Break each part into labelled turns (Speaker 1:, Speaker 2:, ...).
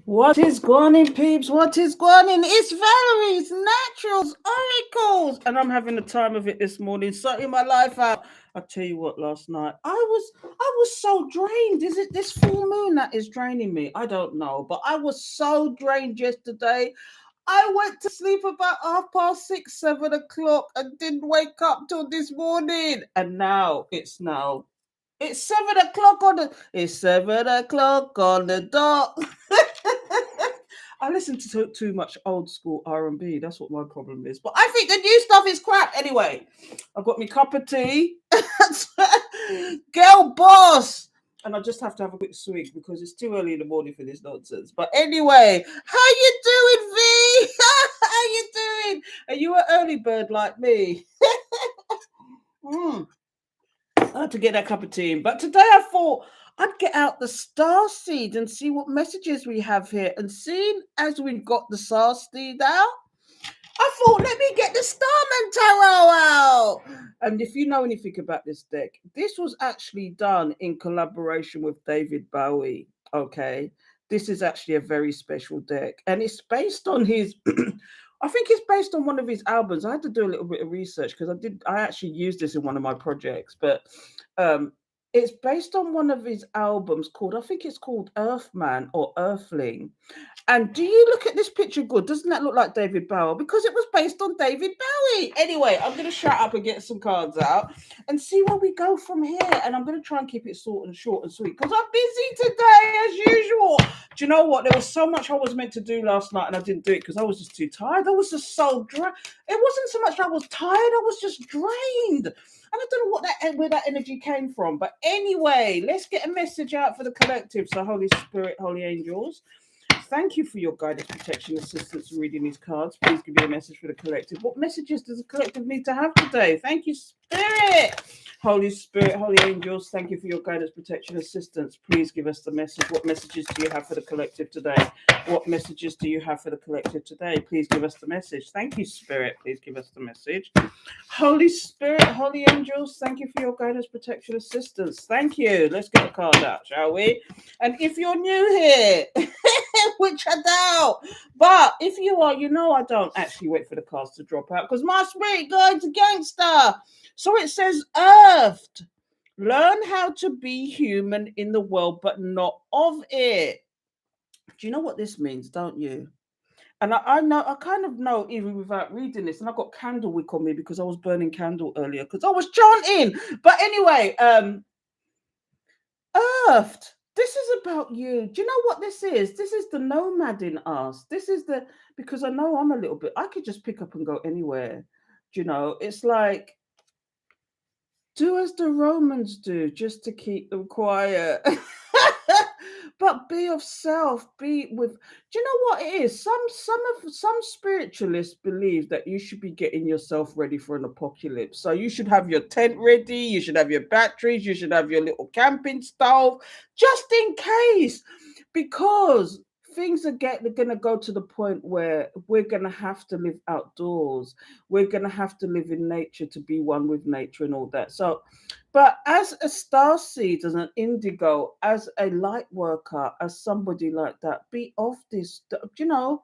Speaker 1: What is going on, peeps? What is going on? It's Valerie's Naturals Oracles, and I'm having the time of it this morning, sorting my life out. I tell you what, last night I was so drained. Is it this full moon that is draining me? I don't know, but I was so drained yesterday. I went to sleep about 6:30, 7 o'clock, and didn't wake up till this morning. And it's 7 o'clock on the. It's 7 o'clock on the dot. I listen to too much old school R&B. That's what my problem is. But I think the new stuff is crap. Anyway, I've got my cup of tea. Girl boss. And I just have to have a quick swig because it's too early in the morning for this nonsense. But anyway, how you doing, V? How you doing? Are you an early bird like me? Mm. I had to get that cup of tea in. But today I thought I'd get out the star seed and see what messages we have here. And seeing as we've got the star seed out, I thought, let me get the Starman Tarot out. And if you know anything about this deck, this was actually done in collaboration with David Bowie. Okay. This is actually a very special deck. And it's based on his I think it's based on one of his albums. I had to do a little bit of research because I actually used this in one of my projects, but um it's based on one of his albums called, I think it's called Earthman or Earthling. And do you look at this picture good? Doesn't that look like David Bowie? Because it was based on David Bowie. Anyway, I'm going to shut up and get some cards out and see where we go from here. And I'm going to try and keep it short and sweet because I'm busy today as usual. Do you know what? There was so much I was meant to do last night and I didn't do it because I was just too tired. I was just so dry. It wasn't so much I was tired. I was just drained. And I don't know where that energy came from. But anyway, let's get a message out for the collective. So Holy Spirit, Holy Angels, thank you for your guidance, protection, assistance, reading these cards. Please give me a message for the collective. What messages does the collective need to have today? Thank you, Spirit. Holy Spirit, Holy Angels, thank you for your guidance, protection, assistance. Please give us the message. What messages do you have for the collective today? What messages do you have for the collective today? Please give us the message. Thank you, Spirit. Please give us the message. Holy Spirit, Holy Angels, thank you for your guidance, protection, assistance. Thank you. Let's get the card out, shall we? And if you're new here, which I doubt, but if you are, you know I don't actually wait for the cards to drop out because my spirit guide's a gangster. So it says, Earthed. Learn how to be human in the world, but not of it. Do you know what this means, don't you? And I know, I kind of know even without reading this, and I got candle wick on me because I was burning candle earlier because I was chanting. But anyway, Earthed. This is about you. Do you know what this is? This is the nomad in us. This is the, because I know I'm a little bit, I could just pick up and go anywhere. Do you know? It's like, do as the Romans do just to keep them quiet. But be of self, be with, do you know what it is? Some spiritualists believe that you should be getting yourself ready for an apocalypse. So you should have your tent ready, you should have your batteries, you should have your little camping stove just in case, because things are going to go to the point where we're going to have to live outdoors, we're going to have to live in nature to be one with nature and all that. So, but as a star seed, as an indigo, as a light worker, as somebody like that, be of this, you know,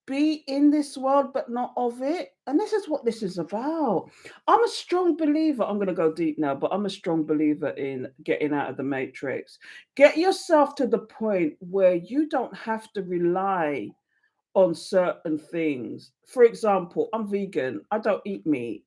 Speaker 1: be in this world but not of it. And this is what this is about. I'm a strong believer, I'm going to go deep now, but I'm a strong believer in getting out of the matrix. Get yourself to the point where you don't have to rely on certain things. For example, I'm vegan, I don't eat meat.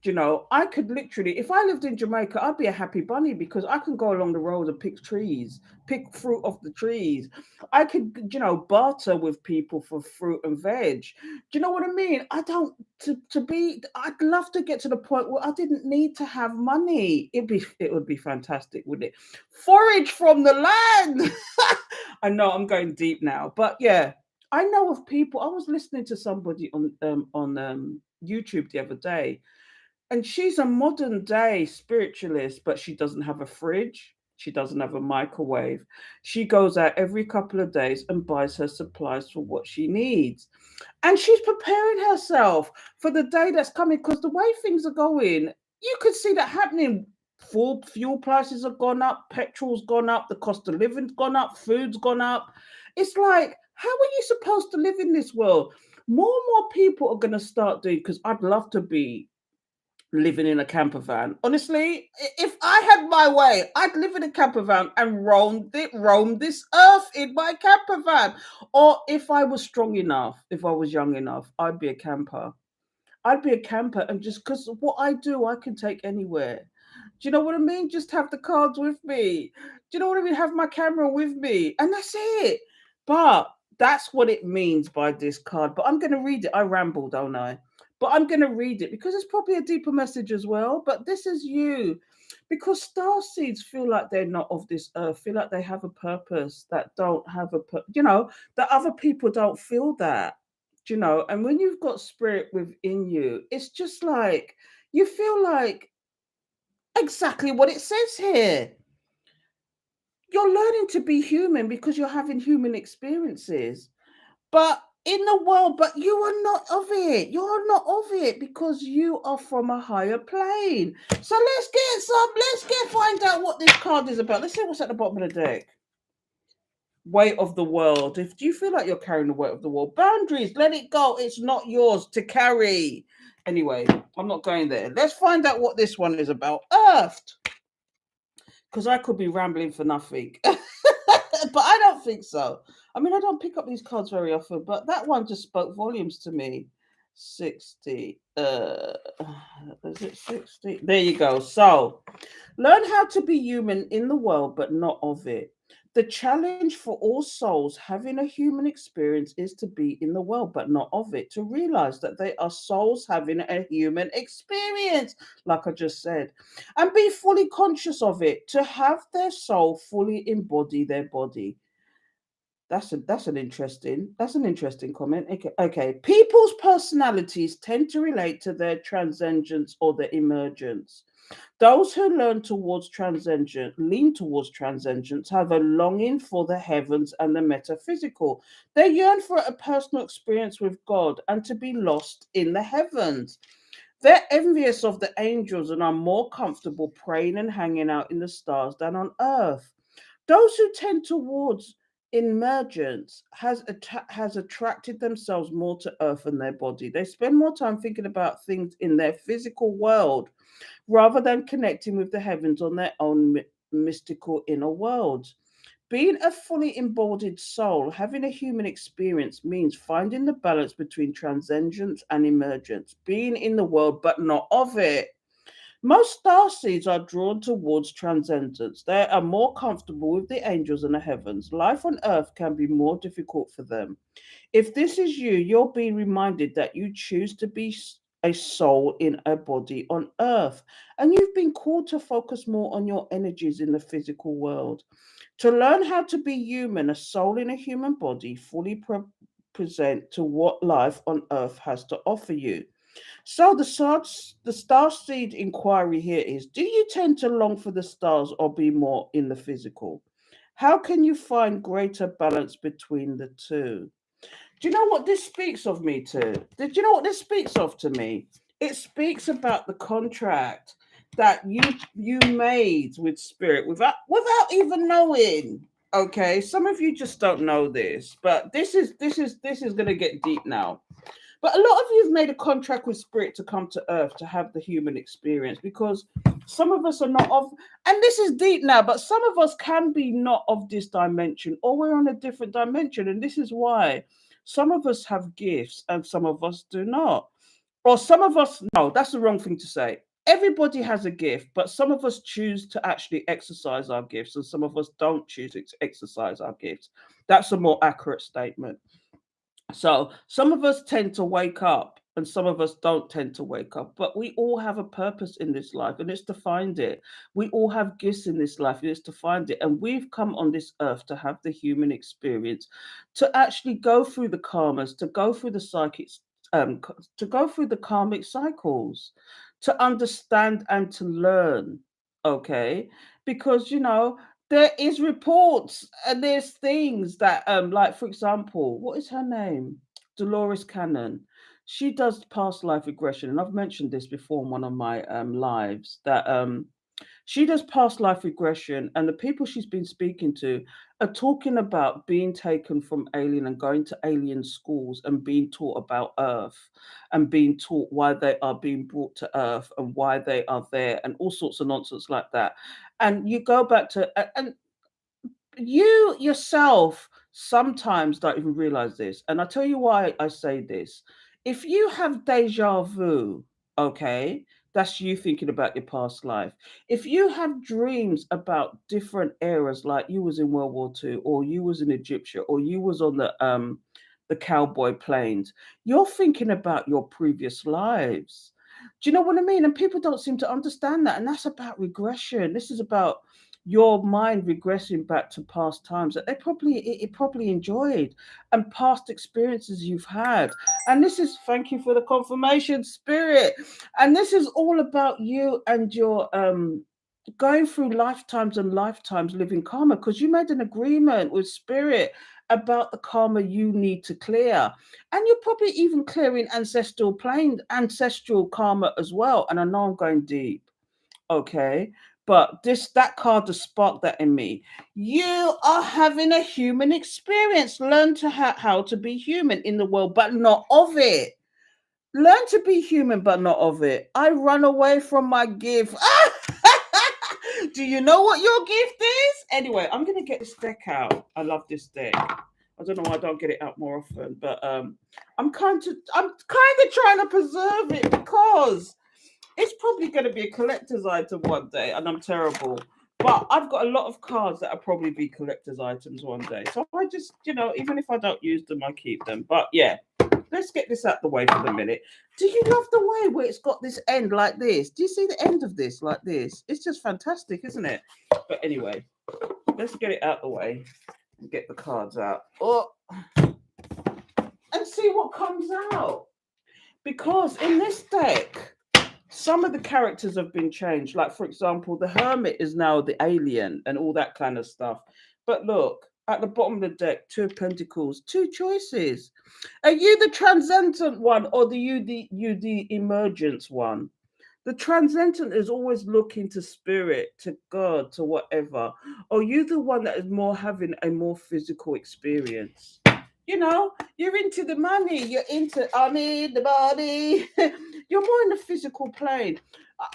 Speaker 1: You know, I could literally, if I lived in Jamaica, I'd be a happy bunny because I can go along the road and pick trees, pick fruit off the trees. I could, you know, barter with people for fruit and veg. Do you know what I mean? I don't, to be, I'd love to get to the point where I didn't need to have money. It would be fantastic, wouldn't it? Forage from the land. I know I'm going deep now, but yeah, I know of people. I was listening to somebody on YouTube the other day, and she's a modern day spiritualist, but she doesn't have a fridge. She doesn't have a microwave. She goes out every couple of days and buys her supplies for what she needs. And she's preparing herself for the day that's coming because the way things are going, you could see that happening Fuel prices have gone up, petrol's gone up, the cost of living's gone up, food's gone up. It's like, how are you supposed to live in this world? More and more people are going to start doing, because I'd love to be living in a camper van. Honestly, if I had my way, I'd live in a camper van and roam this earth in my camper van. Or if I was strong enough, if I was young enough, I'd be a camper. I'd be a camper, and just because what I do, I can take anywhere. Do you know what I mean? Just have the cards with me. Do you know what I mean? Have my camera with me, and that's it. But that's what it means by this card. But I'm going to read it. I ramble, don't I? But I'm going to read it because it's probably a deeper message as well. But this is you. Because star seeds feel like they're not of this earth, feel like they have a purpose that don't have that other people don't feel that, and when you've got spirit within you, it's just like you feel like exactly what it says here. You're learning to be human because you're having human experiences, but in the world, but you are not of it. You're not of it because you are from a higher plane. So let's get find out what this card is about. Let's see what's at the bottom of the deck. Weight of the world. If do you feel like you're carrying the weight of the world, boundaries, let it go. It's not yours to carry. Anyway, I'm not going there. Let's find out what this one is about. Earthed. Because I could be rambling for nothing. But I don't think so. I mean, I don't pick up these cards very often, but that one just spoke volumes to me. 60. Is it 60? There you go. So learn how to be human in the world, but not of it. The challenge for all souls having a human experience is to be in the world, but not of it. To realize that they are souls having a human experience, like I just said, and be fully conscious of it. To have their soul fully embody their body. That's an interesting comment. Okay. People's personalities tend to relate to their transcendence or their emergence. Those who lean towards transcendence, have a longing for the heavens and the metaphysical. They yearn for a personal experience with God and to be lost in the heavens. They're envious of the angels and are more comfortable praying and hanging out in the stars than on earth. Those who tend towards emergence has attracted themselves more to earth and their body. They spend more time thinking about things in their physical world rather than connecting with the heavens on their own mystical inner worlds. Being a fully embodied soul, having a human experience means finding the balance between transcendence and emergence, being in the world but not of it. Most star seeds are drawn towards transcendence. They are more comfortable with the angels and the heavens. Life on earth can be more difficult for them. If this is you, you're being reminded that you choose to be a soul in a body on earth, and you've been called to focus more on your energies in the physical world. To learn how to be human, a soul in a human body, fully present to what life on earth has to offer you. So the star seed inquiry here is: do you tend to long for the stars or be more in the physical? How can you find greater balance between the two? Do you know what this speaks of me to? Did you know what this speaks of to me? It speaks about the contract that you made with spirit without even knowing. Okay, some of you just don't know this, but this is going to get deep now. But a lot of you have made a contract with spirit to come to earth to have the human experience, because some of us are not of, and this is deep now, but some of us can be not of this dimension, or we're on a different dimension. And this is why some of us have gifts and some of us do not. Or some of us, no, that's the wrong thing to say. Everybody has a gift, but some of us choose to actually exercise our gifts, and some of us don't choose to exercise our gifts. That's a more accurate statement. So some of us tend to wake up and some of us don't tend to wake up, but we all have a purpose in this life and it's to find it. We all have gifts in this life and it's to find it. And we've come on this earth to have the human experience, to actually go through the karmas, to go through the psychics, to go through the karmic cycles, to understand and to learn. Okay. Because, there is reports and there's things that like for example, what is her name? Dolores Cannon. She does past life regression, and I've mentioned this before in one of my lives, that She does past life regression, and the people she's been speaking to are talking about being taken from alien and going to alien schools and being taught about Earth and being taught why they are being brought to Earth and why they are there and all sorts of nonsense like that. And you go back to, and you yourself sometimes don't even realize this. And I tell you why I say this. If you have deja vu, okay, that's you thinking about your past life. If you have dreams about different eras, like you was in World War II, or you was in Egyptia, or you was on the cowboy plains, you're thinking about your previous lives. Do you know what I mean? And people don't seem to understand that. And that's about regression. This is about your mind regressing back to past times that they probably it probably enjoyed and past experiences you've had. And this is, thank you for the confirmation, spirit. And this is all about you and your going through lifetimes and lifetimes living karma, because you made an agreement with spirit about the karma you need to clear. And you're probably even clearing ancestral plane, ancestral karma as well. And I know I'm going deep. Okay. But that card has sparked that in me. You are having a human experience. Learn to how to be human in the world, but not of it. Learn to be human, but not of it. I run away from my gift. Do you know what your gift is? Anyway, I'm gonna get this deck out. I love this deck. I don't know why I don't get it out more often, but I'm kind of trying to preserve it because it's probably going to be a collector's item one day, and I'm terrible. But I've got a lot of cards that will probably be collector's items one day. So I just, even if I don't use them, I keep them. But yeah, let's get this out the way for the minute. Do you love the way where it's got this end like this? Do you see the end of this like this? It's just fantastic, isn't it? But anyway, let's get it out the way and get the cards out. Oh, and see what comes out. Because in this deck, some of the characters have been changed. Like, for example, the Hermit is now the alien and all that kind of stuff. But look, at the bottom of the deck, Two of Pentacles, two choices. Are you the transcendent one or the emergence one? The transcendent is always looking to spirit, to God, to whatever. Or you the one that is more having a more physical experience? You're into the money, you're into, I need the body. You're more in the physical plane.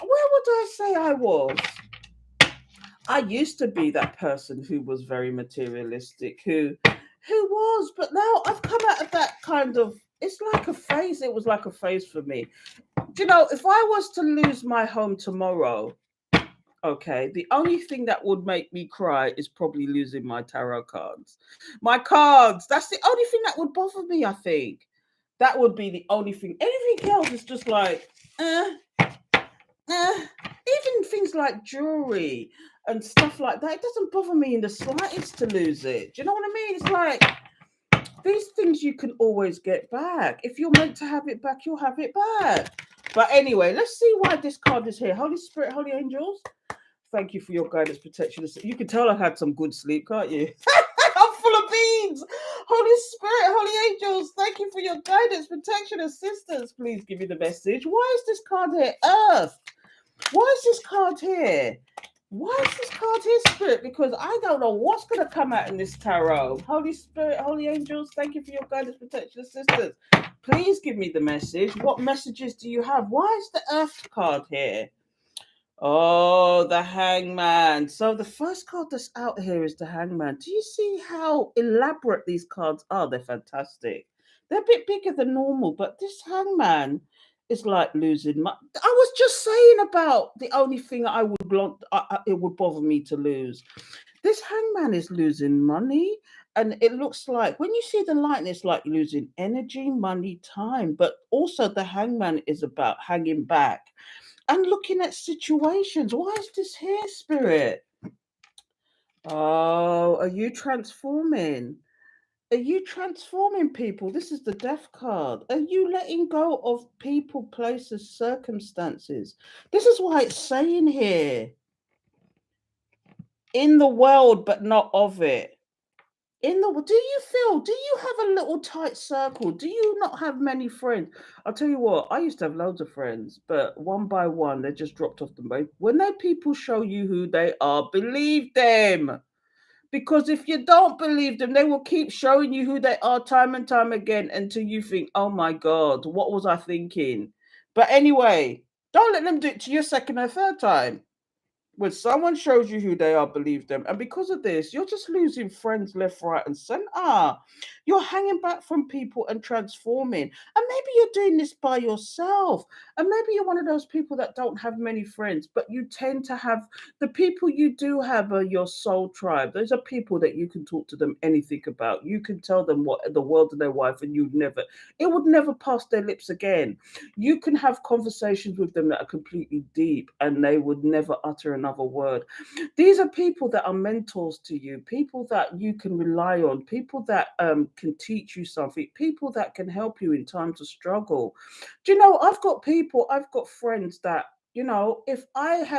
Speaker 1: Where would I say I was? I used to be that person who was very materialistic, who was, but now I've come out of that kind of, it's like a phase. It was like a phase for me. If I was to lose my home tomorrow, okay, the only thing that would make me cry is probably losing my tarot cards. My cards, that's the only thing that would bother me, I think. That would be the only thing. Anything else is just like, eh, even things like jewelry and stuff like that, it doesn't bother me in the slightest to lose it. Do you know what I mean? It's like, these things you can always get back. If you're meant to have it back, you'll have it back. But anyway, let's see why this card is here. Holy Spirit, Holy Angels, thank you for your guidance, protection. You can tell I had some good sleep, can't you? I'm full of beans. Holy Spirit, Holy Angels, thank you for your guidance, protection, assistance. Please give me the message. Why is this card here? Earth. Why is this card here? Why is this card here, Spirit? Because I don't know what's going to come out in this tarot. Holy Spirit, Holy Angels, thank you for your guidance, protection, assistance. Please give me the message. What messages do you have? Why is the Earth card here? Oh, the Hangman. So the first card that's out here is the Hangman. Do you see how elaborate these cards are? They're fantastic. They're a bit bigger than normal, but this Hangman is like losing money. I was just saying about the only thing I would want, it would bother me to lose. This Hangman is losing money, and it looks like when you see the light, it's like losing energy, money, time. But also, the Hangman is about hanging back and looking at situations. Why is this here, Spirit? Oh, are you transforming? Are you transforming people? This is the Death card. Are you letting go of people, places, circumstances? This is why it's saying here, in the world, but not of it. Do you have a little tight circle? Do you not have many friends? I'll tell you what, I used to have loads of friends, but one by one they just dropped off the boat. When they people show you who they are, believe them. Because if you don't believe them, they will keep showing you who they are time and time again until you think, oh my God, what was I thinking? But anyway, don't let them do it to you a second or third time. When someone shows you who they are, believe them. And because of this, you're just losing friends left, right, and center. You're hanging back from people and transforming. And maybe you're doing this by yourself. And maybe you're one of those people that don't have many friends, but you tend to have the people you do have are your soul tribe. Those are people that you can talk to them anything about. You can tell them what the world and their wife, and it would never pass their lips again. You can have conversations with them that are completely deep and they would never utter another word. These are people that are mentors to you, people that you can rely on, people that can teach you something, people that can help you in times of struggle. Do you know, I've got friends that, if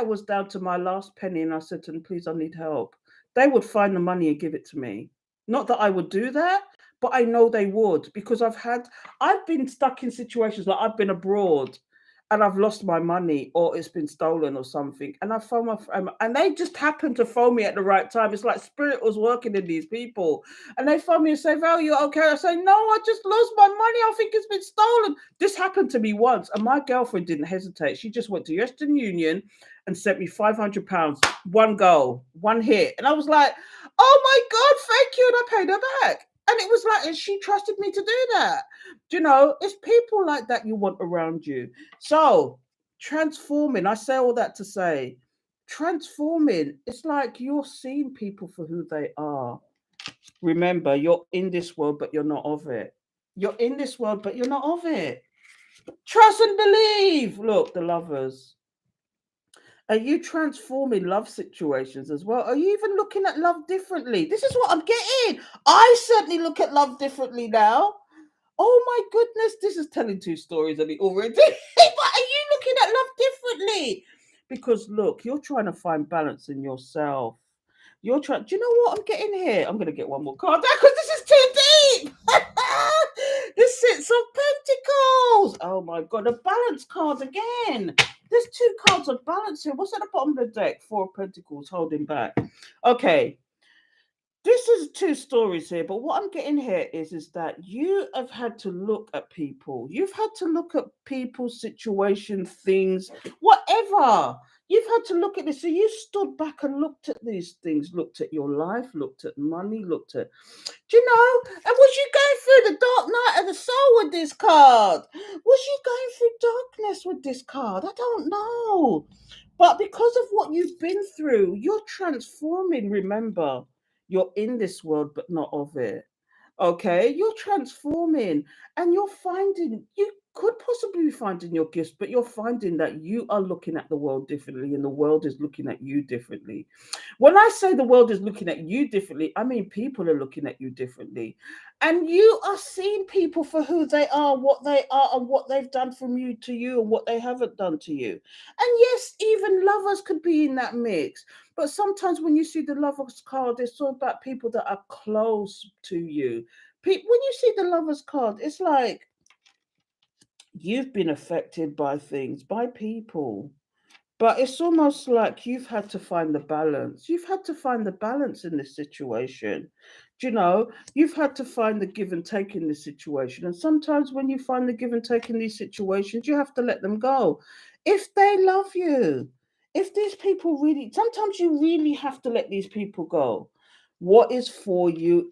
Speaker 1: was down to my last penny and I said to them, please, I need help, they would find the money and give it to me. Not that I would do that, but I know they would because I've been stuck in situations like I've been abroad and I've lost my money or it's been stolen or something. And I phone my friend and they just happened to phone me at the right time. It's like spirit was working in these people. And they phone me and say, Val, you okay? I say, no, I just lost my money. I think it's been stolen. This happened to me once. And my girlfriend didn't hesitate. She just went to Western Union and sent me £500, one go, one hit. And I was like, oh my God, thank you. And I paid her back. And it was like, and she trusted me to do that. It's people like that you want around you. So, transforming, I say all that to say, transforming, it's like you're seeing people for who they are. Remember, you're in this world, but you're not of it. You're in this world, but you're not of it. Trust and believe. Look, the lovers. Are you transforming love situations as well? Are you even looking at love differently? This is what I'm getting. I certainly look at love differently now. Oh my goodness, this is telling two stories already. But are you looking at love differently? Because look, you're trying to find balance in yourself. You're trying. Do you know what I'm getting here? I'm going to get one more card because this is too deep. This Six of Pentacles. Oh my God, a balance card again. There's two cards of balance here. What's at the bottom of the deck? Four of Pentacles holding back. Okay, this is two stories here, but what I'm getting here is that you have had to look at people. You've had to look at people's situation, things, whatever. You've had to look at this. So you stood back and looked at these things, looked at your life, looked at money, looked at, do you know? And was you going through the dark night of the soul with this card? Was you going through darkness with this card? I don't know. But because of what you've been through, you're transforming, remember. You're in this world, but not of it. Okay, you're transforming and you could possibly be finding your gifts, but you're finding that you are looking at the world differently and the world is looking at you differently. When I say the world is looking at you differently, I mean people are looking at you differently. And you are seeing people for who they are, and what they've done from you to you and what they haven't done to you. And yes, even lovers could be in that mix. But sometimes when you see the lovers card, it's all about people that are close to you. When you see the lovers card, it's like you've been affected by things, by people. But it's almost like you've had to find the balance. You've had to find the balance in this situation. Do you know? You've had to find the give and take in this situation. And sometimes when you find the give and take in these situations, you have to let them go. If they love you, if these people really, sometimes you really have to let these people go. What is for you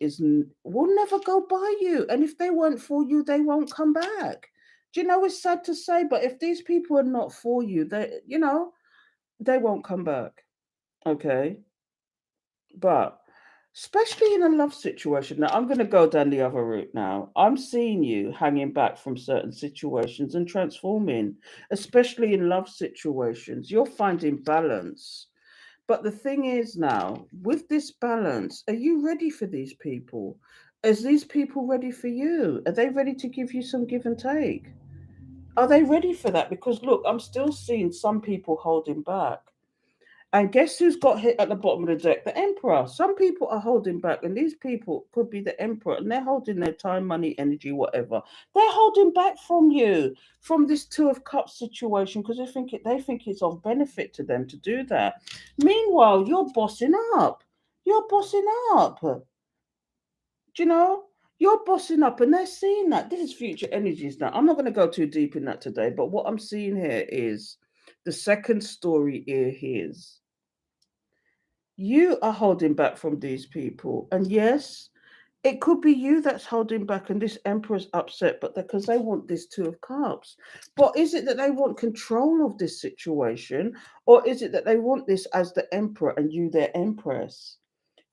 Speaker 1: will never go by you. And if they weren't for you, they won't come back. Do you know, it's sad to say, but if these people are not for you, they won't come back. Okay. But especially in a love situation. Now, I'm going to go down the other route now. I'm seeing you hanging back from certain situations and transforming, especially in love situations. You're finding balance. But the thing is now, with this balance, are you ready for these people? Is these people ready for you? Are they ready to give you some give and take? Are they ready for that? Because look, I'm still seeing some people holding back. And guess who's got hit at the bottom of the deck? The Emperor. Some people are holding back, and these people could be the Emperor, and they're holding their time, money, energy, whatever. They're holding back from you, from this Two of Cups situation, because they think it's of benefit to them to do that. Meanwhile, you're bossing up. You're bossing up. Do you know? You're bossing up, and they're seeing that. This is future energies now. I'm not going to go too deep in that today, but what I'm seeing here is the second story here is you are holding back from these people. And yes, it could be you that's holding back, and this emperor's upset, but because they want this Two of Cups. But is it that they want control of this situation, or is it that they want this as the emperor and you their empress?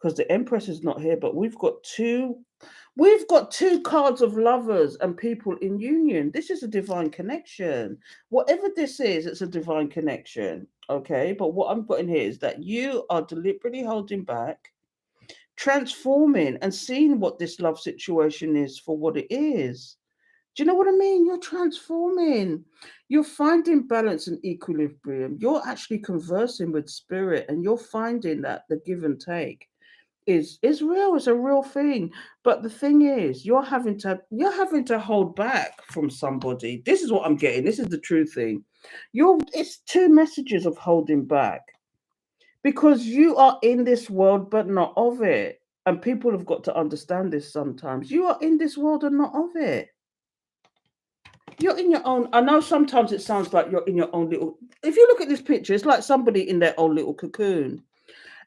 Speaker 1: Because the empress is not here, but we've got two cards of lovers and people in union. This is a divine connection. Whatever this is, it's a divine connection. Okay. But what I'm putting here is that you are deliberately holding back, transforming, and seeing what this love situation is for what it is. Do you know what I mean? You're transforming. You're finding balance and equilibrium. You're actually conversing with spirit, and you're finding that the give and take is real. It's a real thing. But the thing is, you're having to hold back from somebody. This is what I'm getting. This is the true thing. It's two messages of holding back, because you are in this world but not of it. And people have got to understand this sometimes. You are in this world and not of it. You're in your own. I know sometimes it sounds like you're in your own little. If you look at this picture, it's like somebody in their own little cocoon.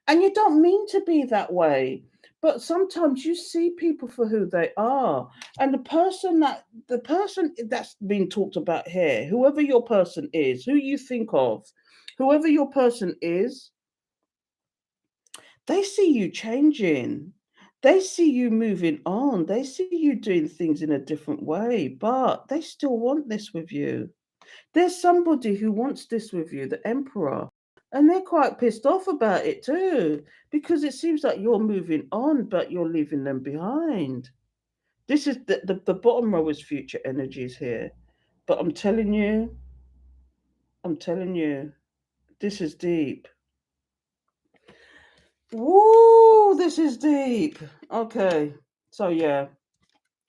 Speaker 1: And you don't mean to be that way. But sometimes you see people for who they are. And the person that's being talked about here, whoever your person is, who you think of, whoever your person is, they see you changing. They see you moving on. They see you doing things in a different way, but they still want this with you. There's somebody who wants this with you, the Emperor, and they're quite pissed off about it too, because it seems like you're moving on, but you're leaving them behind. This is the bottom row is future energies here. But I'm telling you, this is deep. Woo, this is deep. Okay. So yeah.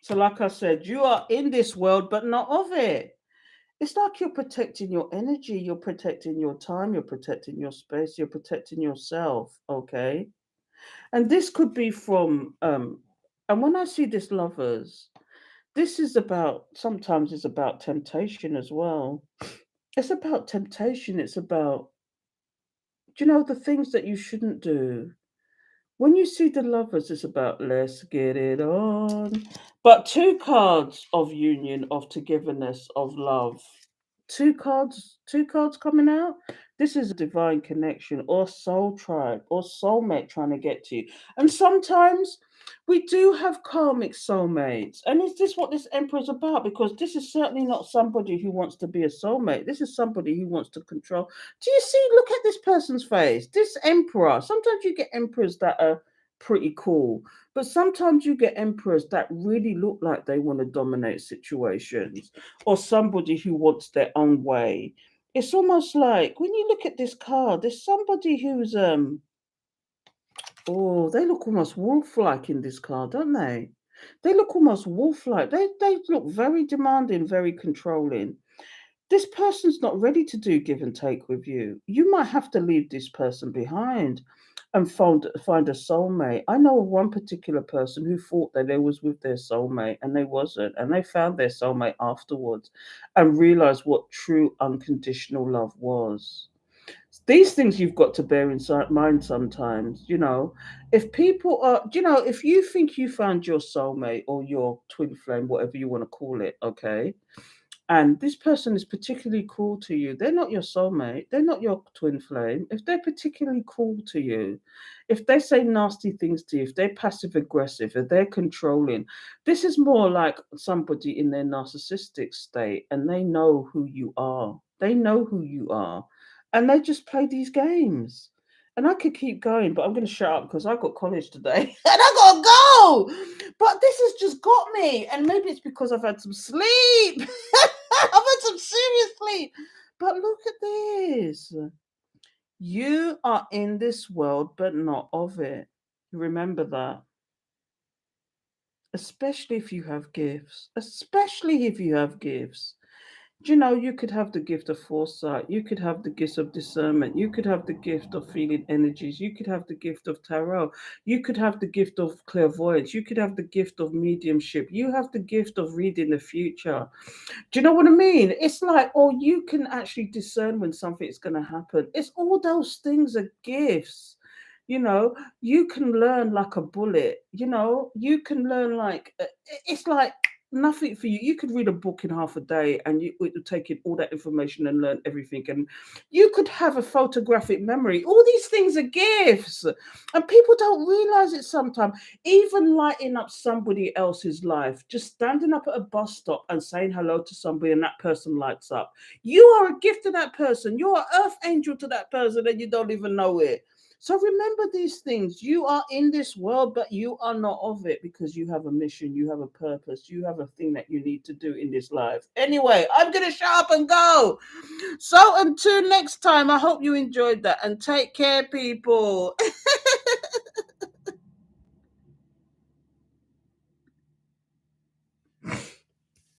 Speaker 1: So like I said, you are in this world but not of it. It's like you're protecting your energy, you're protecting your time, you're protecting your space, you're protecting yourself, okay? And this could be from and when I see this lovers, this is about sometimes it's about temptation as well. It's about temptation, it's about the things that you shouldn't do. When you see the lovers, it's about let's get it on. But two cards of union, of togetherness, of love. Two cards coming out. This is a divine connection or soul tribe or soulmate trying to get to you. And sometimes we do have karmic soulmates. And is this what this emperor's about? Because this is certainly not somebody who wants to be a soulmate. This is somebody who wants to control. Do you see? Look at this person's face. This emperor. Sometimes you get emperors that are pretty cool, but sometimes you get emperors that really look like they want to dominate situations, or somebody who wants their own way. It's almost like when you look at this card, there's somebody who's oh, they look almost wolf-like in this card, don't they? They look almost wolf-like. They look very demanding, very controlling. This person's not ready to do give and take with you. You might have to leave this person behind and find a soulmate. I know of one particular person who thought that they was with their soulmate and they wasn't, and they found their soulmate afterwards and realized what true unconditional love was. These things you've got to bear in mind sometimes. If people are, if you think you found your soulmate or your twin flame, whatever you want to call it, okay, and this person is particularly cruel to you, they're not your soulmate, they're not your twin flame. If they're particularly cruel to you, if they say nasty things to you, if they're passive aggressive, if they're controlling, this is more like somebody in their narcissistic state, and they know who you are. They know who you are, and they just play these games. And I could keep going, but I'm going to shut up because I've got college today and I got to go. But this has just got me. And maybe it's because I've had some sleep. I've had some serious sleep. But look at this. You are in this world, but not of it. Remember that. Especially if you have gifts. Especially if you have gifts. Do you know, you could have the gift of foresight, you could have the gift of discernment, you could have the gift of feeling energies, you could have the gift of tarot, you could have the gift of clairvoyance, you could have the gift of mediumship, you have the gift of reading the future. Do you know what I mean? It's like, or you can actually discern when something is going to happen. It's all those things are gifts. You know, you can learn like a bullet. You know, you can learn like it's like nothing for you. You could read a book in half a day, and it would take in all that information and learn everything. And you could have a photographic memory. All these things are gifts, and people don't realize it sometimes. Even lighting up somebody else's life, just standing up at a bus stop and saying hello to somebody, and that person lights up. You are a gift to that person. You're an earth angel to that person, and you don't even know it. So remember these things. You are in this world, but you are not of it because you have a mission, you have a purpose, you have a thing that you need to do in this life. Anyway, I'm going to shut up and go. So until next time, I hope you enjoyed that and take care, people.